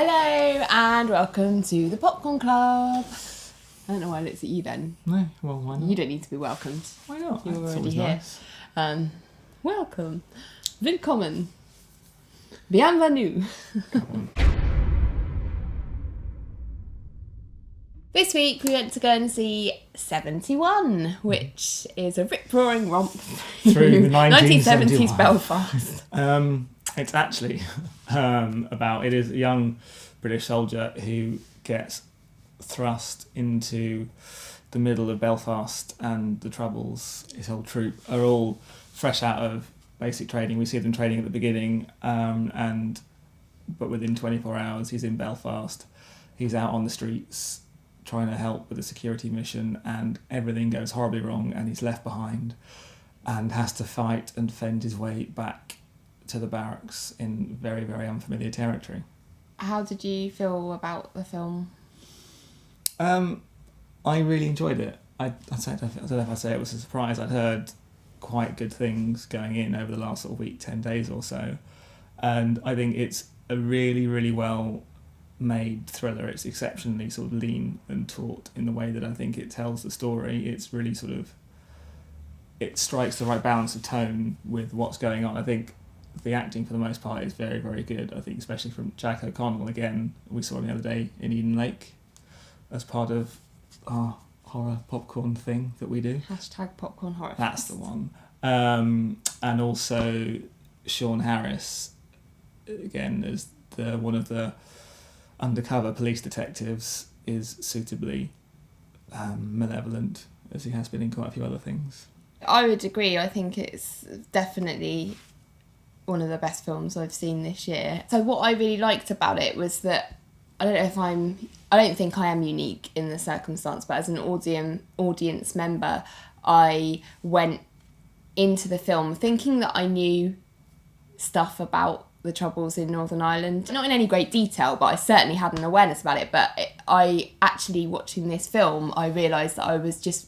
Hello and welcome to the Popcorn Club. I don't know why I looked at you then. No, well, why not? You don't need to be welcomed. Why not? You're That's already always here. nice. Welcome. Willkommen. Bienvenue. This week we went to go and see 71, which is a rip-roaring romp Through the 1970s Belfast. It's actually it is a young British soldier who gets thrust into the middle of Belfast, and the Troubles, his whole troop, are all fresh out of basic training. We see them training at the beginning, but within 24 hours he's in Belfast. He's out on the streets trying to help with a security mission, and everything goes horribly wrong, and he's left behind and has to fight and fend his way back to the barracks in very, very unfamiliar territory. How did you feel about the film? I really enjoyed it. I don't know if I'd say it was a surprise. I'd heard quite good things going in over the last sort of week, 10 days or so. And I think it's a really, really well made thriller. It's exceptionally sort of lean and taut in the way that I think it tells the story. It's really it strikes the right balance of tone with what's going on. I think the acting for the most part is very, very good. I think especially from Jack OConnell. Again, we saw him the other day in Eden Lake as part of our horror popcorn thing that we do. Hashtag popcorn horror. That's the one. And also Sean Harris, again, as one of the undercover police detectives, is suitably malevolent, as he has been in quite a few other things. I would agree. I think it's definitely one of the best films I've seen this year. So what I really liked about it was that I don't think I am unique in the circumstance, but as an audience member, I went into the film thinking that I knew stuff about the Troubles in Northern Ireland. Not in any great detail, but I certainly had an awareness about it. But I actually, watching this film, I realised that I was just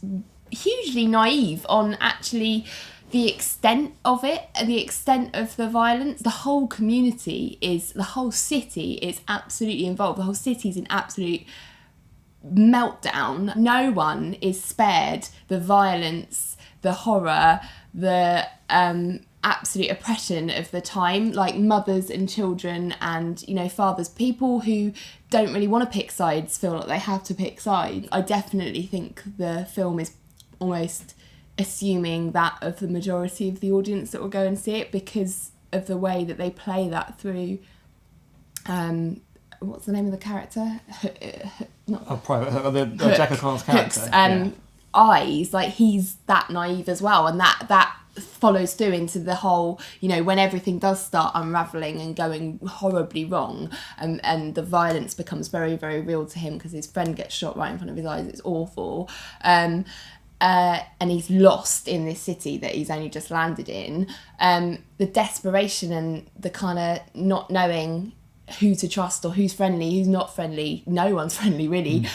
hugely naive on actually the extent of it, the extent of the violence. The whole community the whole city is absolutely involved. The whole city's in absolute meltdown. No one is spared the violence, the horror, the absolute oppression of the time, like mothers and children and, fathers. People who don't really want to pick sides feel like they have to pick sides. I definitely think the film is almost assuming that of the majority of the audience that will go and see it because of the way that they play that through what's the name of the character? Jack O'Connell's character. Eyes. Like, he's that naive as well, and that follows through into the whole, when everything does start unravelling and going horribly wrong, and the violence becomes very, very real to him because his friend gets shot right in front of his eyes. It's awful. And he's lost in this city that he's only just landed in. The desperation and the kind of not knowing who to trust or who's friendly, who's not friendly, no one's friendly really,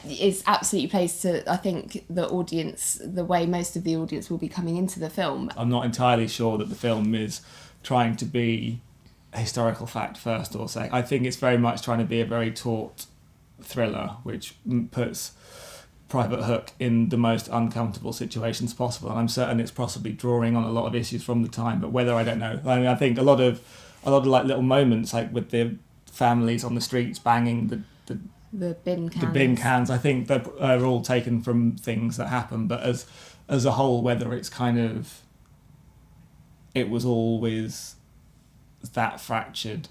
is absolutely plays to, I think, the audience, the way most of the audience will be coming into the film. I'm not entirely sure that the film is trying to be a historical fact first or second. I think it's very much trying to be a very taut thriller, which puts Private Hook in the most uncomfortable situations possible, and I'm certain it's possibly drawing on a lot of issues from the time, but whether, I don't know. I mean, I think a lot of like little moments, like with the families on the streets banging the bin cans. The bin cans, I think that are all taken from things that happen, but as a whole, whether it's it was always that fractured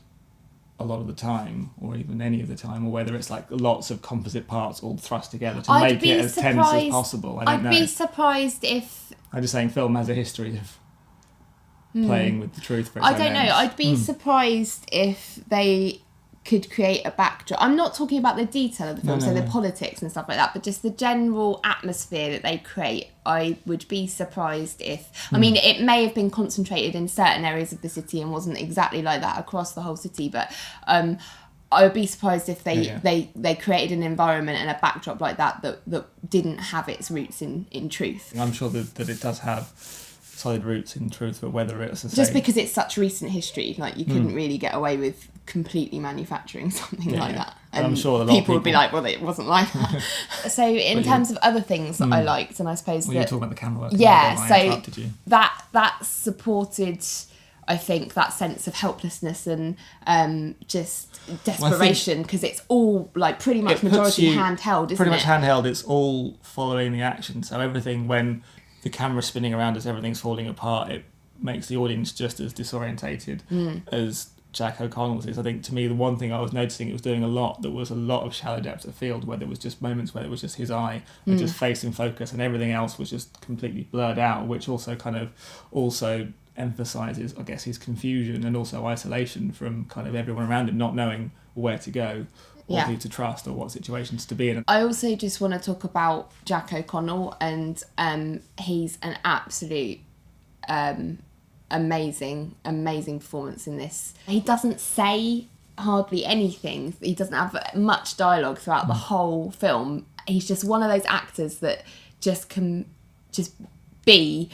a lot of the time, or even any of the time, or whether it's like lots of composite parts all thrust together to make it as tense as possible. I don't know. I'd be surprised if... I'm just saying film has a history of playing with the truth for its I own don't know. ends. I'd be surprised if they could create a backdrop. I'm not talking about the detail of the film, the politics and stuff like that, but just the general atmosphere that they create. I would be surprised if... I mean, it may have been concentrated in certain areas of the city and wasn't exactly like that across the whole city, but I would be surprised if they created an environment and a backdrop like that didn't have its roots in truth. I'm sure that it does have solid roots in truth, but whether it's the just same. because it's such recent history, like you couldn't really get away with completely manufacturing something like that. And I'm sure a lot people of people would be like, well, it wasn't like that. So in terms of other things that I liked, and I suppose you were talking about the camera work. Yeah, I so interrupted you. that supported, I think, that sense of helplessness and just desperation, because it's all like pretty much majority handheld, isn't it? Pretty much handheld. It's all following the action. So everything, when the camera's spinning around as everything's falling apart, it makes the audience just as disorientated as Jack O'Connell's is. I think, to me, the one thing I was noticing it was doing a lot, there was a lot of shallow depth of field where there was just moments where it was just his eye and just face in focus, and everything else was just completely blurred out, which also emphasises, I guess, his confusion and also isolation from kind of everyone around him, not knowing where to go or who to trust or what situations to be in. I also just want to talk about Jack O'Connell, and he's an absolute amazing performance in this. He doesn't say hardly anything. He doesn't have much dialogue throughout the whole film. He's just one of those actors that just can be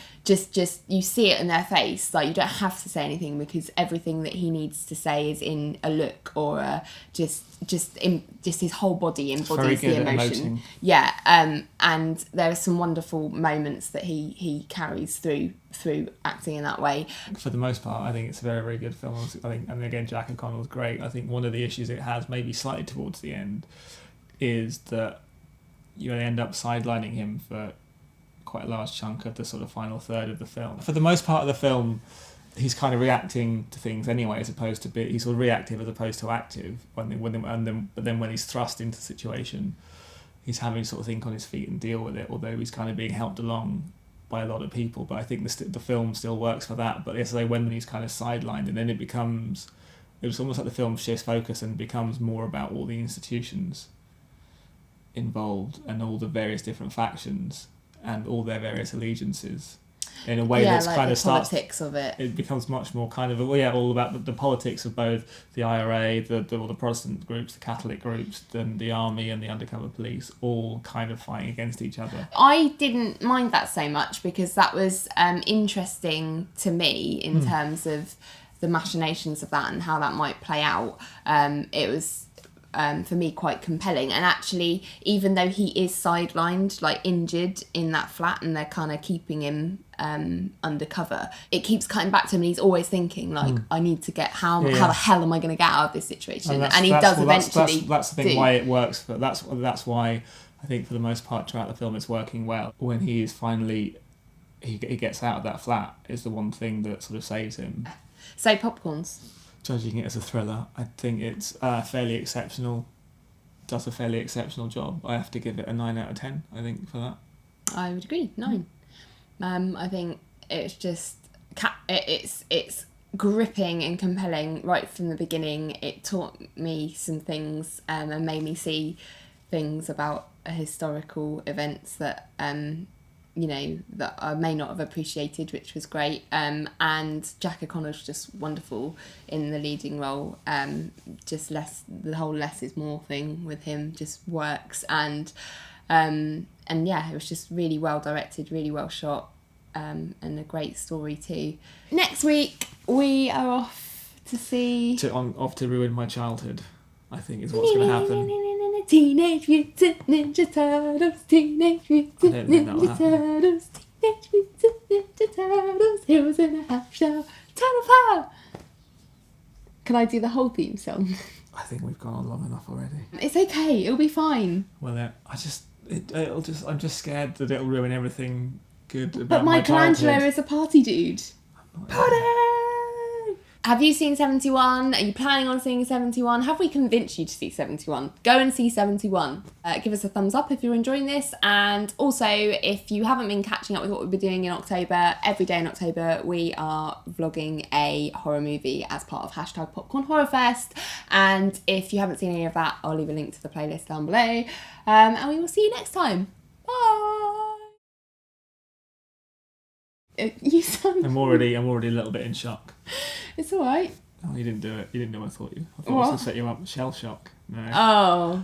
you see it in their face, like you don't have to say anything, because everything that he needs to say is in a look or just his whole body embodies the emotion. And there are some wonderful moments that he carries through acting in that way. For the most part, I think it's a very, very good film. I think, and again, Jack O'Connell's great. I think one of the issues it has, maybe slightly towards the end, is that you end up sidelining him for quite a large chunk of the sort of final third of the film. For the most part of the film, he's kind of reacting to things anyway, as opposed to he's sort of reactive as opposed to active. But then when he's thrust into the situation, he's having to sort of think on his feet and deal with it. Although he's kind of being helped along by a lot of people, but I think the film still works for that. But yesterday, when he's kind of sidelined, and then it was almost like the film shifts focus and becomes more about all the institutions involved and all the various different factions and all their various allegiances, in a way that's like kind of starts. Politics of it. It becomes much more kind of all about the politics of both the IRA, all the Protestant groups, the Catholic groups, and the army and the undercover police, all kind of fighting against each other. I didn't mind that so much, because that was interesting to me in terms of the machinations of that and how that might play out. It was for me quite compelling, and actually, even though he is sidelined, like injured in that flat, and they're kind of keeping him undercover, it keeps cutting back to him, and he's always thinking like, I need to get how the hell am I going to get out of this situation, and he does eventually. That's the thing why it works, but that's why I think for the most part throughout the film it's working well. When he is finally he gets out of that flat is the one thing that sort of saves him. So popcorns. Judging it as a thriller, I think it's fairly exceptional. Does a fairly exceptional job. I have to give it a 9 out of 10. I think for that. I would agree. 9. I think it's just it's gripping and compelling right from the beginning. It taught me some things and made me see things about historical events that that I may not have appreciated, which was great. And Jack O'Connell's just wonderful in the leading role. The whole less is more thing with him just works. And it was just really well directed, really well shot, and a great story too. Next week we are off to Ruin My Childhood, I think is what's going to happen. Teenage Mutant Ninja Turtles, Teenage Mutant Ninja Turtles, Teenage Mutant Ninja Turtles, Heroes in a Half Shell, Turtle Power! Can I do the whole theme song? I think we've gone on long enough already. It's okay, it'll be fine. Well, I'm just scared that it'll ruin everything good about but my childhood. Michelangelo is a party dude. Party! Have you seen 71? Are you planning on seeing 71? Have we convinced you to see 71? Go and see 71. Give us a thumbs up if you're enjoying this. And also, if you haven't been catching up with what we've been doing in October, every day in October, we are vlogging a horror movie as part of #PopcornHorrorFest. And if you haven't seen any of that, I'll leave a link to the playlist down below. And we will see you next time. Bye! You sound... I'm already a little bit in shock. It's all right. Oh, you didn't do it. You didn't know I thought you. I thought I was going to set you up with shell shock. No. Oh.